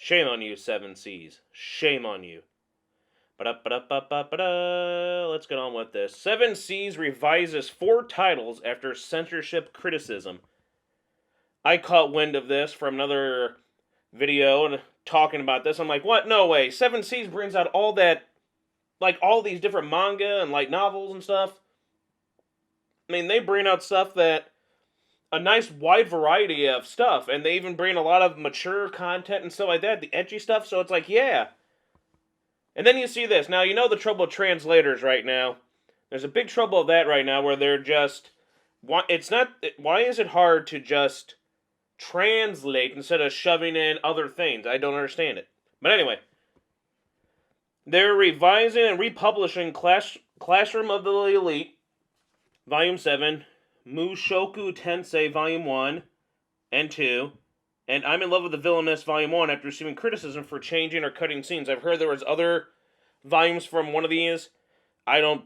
Shame on you, Seven Seas. Shame on you. Ba-da-ba-da-ba-ba-da. Let's get on with this. Seven Seas revises 4 titles after censorship criticism. I caught wind of this from another video and talking about this. I'm like, what? No way. Seven Seas brings out all that, like all these different manga and light novels and stuff. I mean, they bring out stuff that, a nice wide variety of stuff, and they even bring a lot of mature content and stuff like that, the edgy stuff, so it's like, yeah. And then you see this. Now, you know the trouble with translators right now. There's a big trouble of that right now where they're just, why is it hard to just translate instead of shoving in other things? I don't understand it. But anyway, they're revising and republishing Classroom of the Elite, Volume 7, Mushoku Tensei Volume 1 and 2, and I'm in Love with the Villainess Volume 1 after receiving criticism for changing or cutting scenes. I've heard there was other volumes from one of these. I don't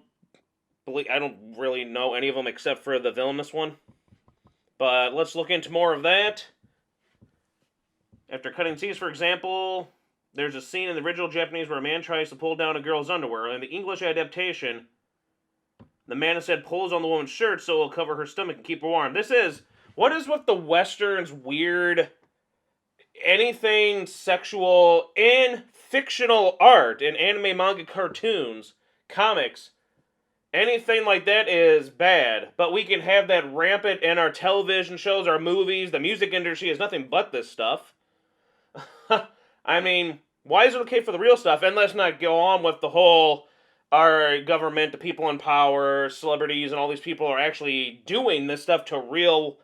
really know any of them except for the Villainous one. But let's look into more of that. After cutting scenes, for example, there's a scene in the original Japanese where a man tries to pull down a girl's underwear. In the English adaptation, the man instead pulls on the woman's shirt so it'll cover her stomach and keep her warm. What is with the Westerns weird, anything sexual in fictional art, in anime, manga, cartoons, comics, anything like that is bad. But we can have that rampant in our television shows, our movies, the music industry is nothing but this stuff. I mean, why is it okay for the real stuff? And let's not go on with the whole, our government, the people in power, celebrities, and all these people are actually doing this stuff to real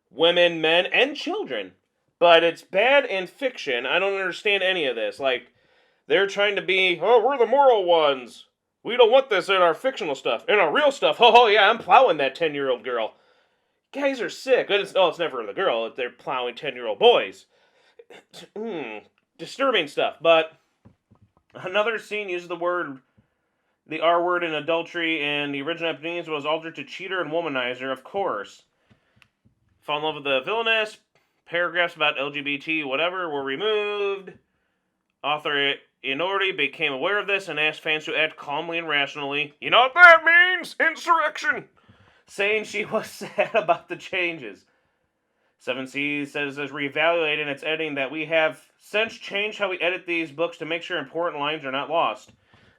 women, men, and children. But it's bad in fiction. I don't understand any of this. Like, they're trying to be, oh, we're the moral ones. We don't want this in our fictional stuff. In our real stuff, oh yeah, I'm plowing that 10-year-old girl. Guys are sick. It's never the girl. They're plowing 10-year-old boys. Disturbing stuff. But another scene uses the R word in adultery, and the original Japanese was altered to cheater and womanizer, of course. Fall in love with the Villainess. Paragraphs about LGBT whatever were removed. Author Inori became aware of this and asked fans to act calmly and rationally. You know what that means? Insurrection! Saying she was sad about the changes. Seven Seas says it's reevaluating its editing that we have since changed how we edit these books to make sure important lines are not lost.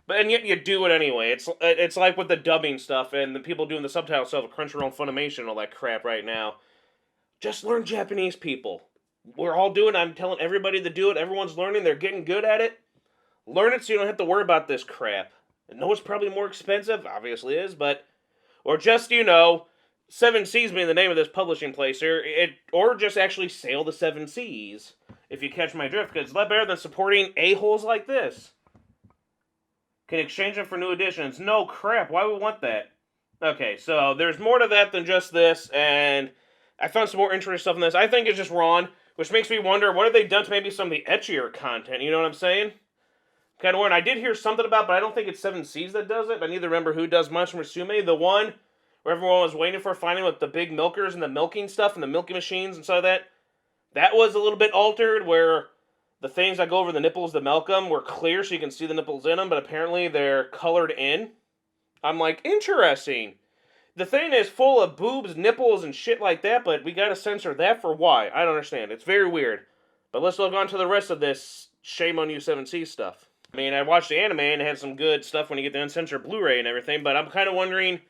And yet you do it anyway. It's like with the dubbing stuff and the people doing the subtitle stuff, Crunchyroll, Funimation, all that crap right now. Just learn Japanese, people. We're all doing it. I'm telling everybody to do it. Everyone's learning. They're getting good at it. Learn it so you don't have to worry about this crap. I know it's probably more expensive. Obviously is, but... Or just, Seven Seas being the name of this publishing place here. Or just actually sail the Seven Seas. If you catch my drift. Because it's a lot better than supporting a-holes like this. Can exchange them for new editions. No crap. Why would we want that? Okay, so there's more to that than just this. And I found some more interesting stuff in this. I think it's just wrong. Which makes me wonder, what have they done to maybe some of the etchier content? You know what I'm saying? Kind of weird. I did hear something about, but I don't think it's Seven Seas that does it. I need to remember who does Monster Musume. The one where everyone was waiting for finally with the big milkers and the milking stuff and the milking machines and so that. That was a little bit altered, where the things that go over the nipples to milk them were clear so you can see the nipples in them, but apparently they're colored in. I'm like, interesting. The thing is full of boobs, nipples, and shit like that, but we gotta censor that for why? I don't understand. It's very weird. But let's look on to the rest of this shame on you 7C stuff. I mean, I watched the anime and it had some good stuff when you get the uncensored Blu-ray and everything, but I'm kind of wondering,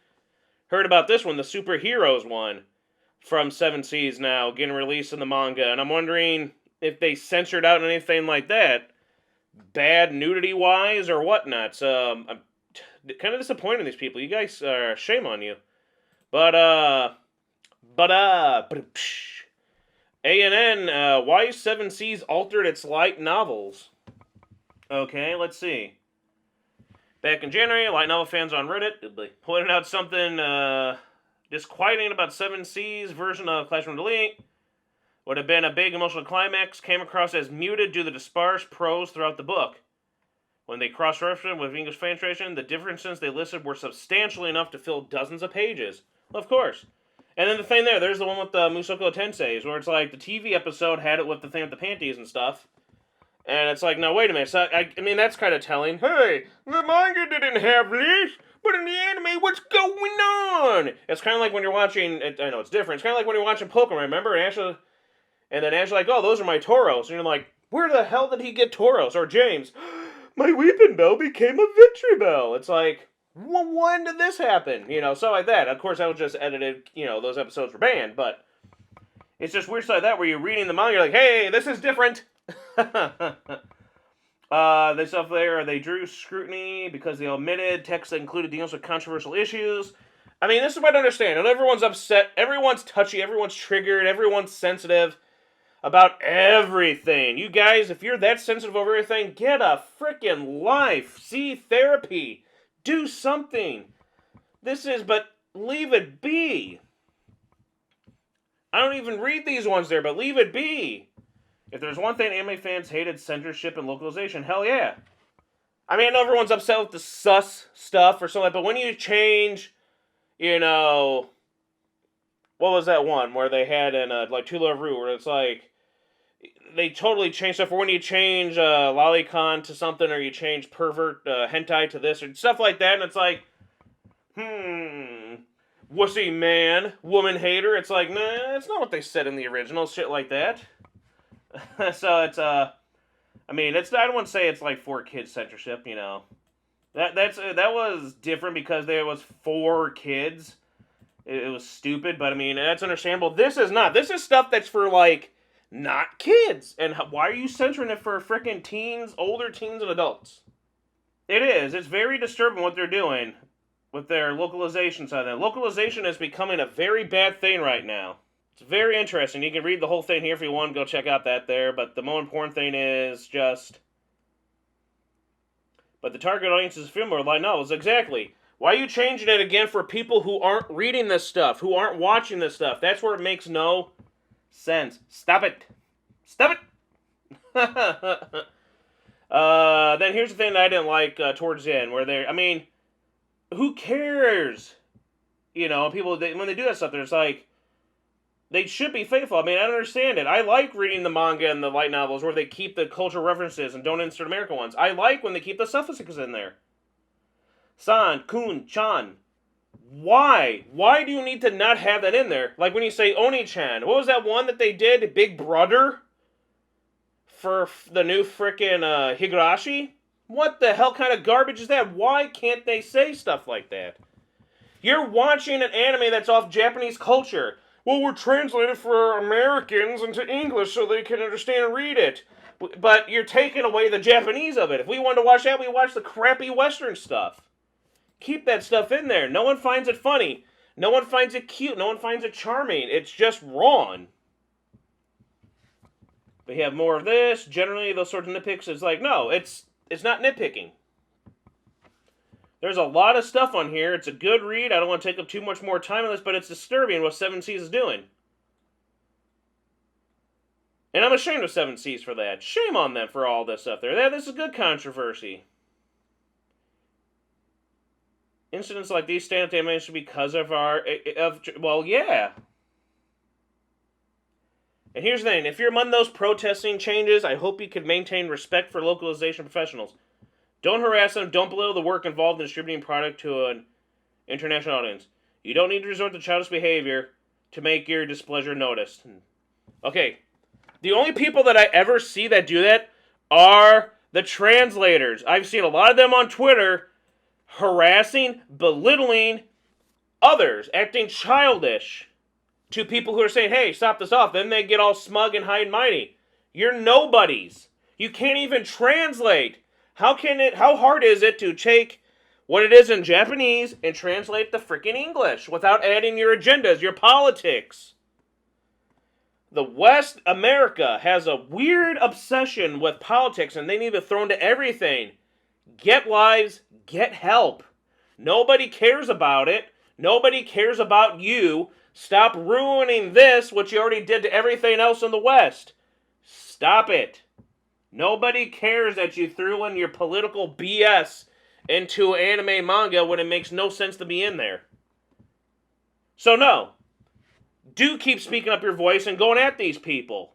heard about this one, the Superheroes one from 7 Seas now, getting released in the manga, and I'm wondering if they censored out anything like that, bad nudity-wise or whatnot. So, I'm kind of disappointed in these people. You guys, shame on you. But A&N, why 7 Seas altered its light novels? Okay, let's see. Back in January, light novel fans on Reddit pointed out something disquieting about 7 Seas' version of Classroom Delete. Would have been a big emotional climax, came across as muted due to the sparse prose throughout the book. When they cross-referenced with English fan translation, the differences they listed were substantial enough to fill dozens of pages. Of course. And then the thing there's the one with the Mushoku Tensei, where it's like the TV episode had it with the thing with the panties and stuff. And it's like, no, wait a minute. So, I mean, that's kind of telling. Hey, the manga didn't have this, but in the anime, what's going on? It's kind of like when you're watching, I know it's different. It's kind of like when you're watching Pokemon, remember? And then Ash's like, oh, those are my Tauros. And you're like, where the hell did he get Tauros? Or James, my Weeping Bell became a Victreebel. It's like, well, when did this happen? You know, stuff like that. Of course, I was just edited, you know, those episodes were banned, but it's just weird stuff like that where you're reading the manga, you're like, hey, this is different. They stuff there, they drew scrutiny because they omitted text that included deals with controversial issues. I mean, this is what I don't understand. And everyone's upset, everyone's touchy, everyone's triggered, everyone's sensitive about everything. You guys, if you're that sensitive over everything, get a freaking life. See therapy. Do something. But leave it be. I don't even read these ones there, but leave it be. If there's one thing anime fans hated, censorship and localization, hell yeah. I mean, I know everyone's upset with the sus stuff or something, but when you change, you know, what was that one where they had in like To Love Ru, where it's like, they totally changed stuff. Or when you change lolicon to something, or you change pervert hentai to this, or stuff like that, and it's like, wussy man, woman hater. It's like, nah, it's not what they said in the original, shit like that. So it's, I mean, I don't want to say it's like for kids censorship, you know. That was different because there was for kids. It was stupid, but I mean, that's understandable. This is not. This is stuff that's for, like, not kids. And why are you censoring it for frickin' teens, older teens and adults? It is. It's very disturbing what they're doing with their localization side. That localization is becoming a very bad thing right now. It's very interesting. You can read the whole thing here if you want. Go check out that there. But the more important thing is just... But the target audience is film or light novels. Exactly. Why are you changing it again for people who aren't reading this stuff, who aren't watching this stuff? That's where it makes no sense. Stop it. Stop it. Then here's the thing that I didn't like towards the end, where they're... I mean, who cares? You know, people, when they do that stuff, there's like... They should be faithful. I mean, I don't understand it. I like reading the manga and the light novels where they keep the cultural references and don't insert American ones. I like when they keep the suffixes in there. San, kun, chan. Why? Why do you need to not have that in there? Like when you say Oni-chan. What was that one that they did? Big Brother? For the new frickin' Higurashi? What the hell kind of garbage is that? Why can't they say stuff like that? You're watching an anime that's off Japanese culture. Well, we're translating for Americans into English so they can understand and read it. But you're taking away the Japanese of it. If we wanted to watch that, we watch the crappy Western stuff. Keep that stuff in there. No one finds it funny. No one finds it cute. No one finds it charming. It's just wrong. We have more of this. Generally, those sorts of nitpicks, it's like, no, it's not nitpicking. There's a lot of stuff on here. It's a good read. I don't want to take up too much more time on this, but it's disturbing what 7 Seas is doing. And I'm ashamed of 7 Seas for that. Shame on them for all this stuff there. This is good controversy. Incidents like these stand up to animation because of well, yeah. And here's the thing. If you're among those protesting changes, I hope you can maintain respect for localization professionals. Don't harass them. Don't belittle the work involved in distributing product to an international audience. You don't need to resort to childish behavior to make your displeasure noticed. Okay. The only people that I ever see that do that are the translators. I've seen a lot of them on Twitter harassing, belittling others, acting childish to people who are saying, hey, stop this off. Then they get all smug and high and mighty. You're nobodies. You can't even translate. How hard is it to take what it is in Japanese and translate the freaking English without adding your agendas, your politics? The West America has a weird obsession with politics and they need to throw into everything. Get lives, get help. Nobody cares about it. Nobody cares about you. Stop ruining this, which you already did to everything else in the West. Stop it. Nobody cares that you threw in your political BS into anime manga when it makes no sense to be in there. So no. Do keep speaking up your voice and going at these people.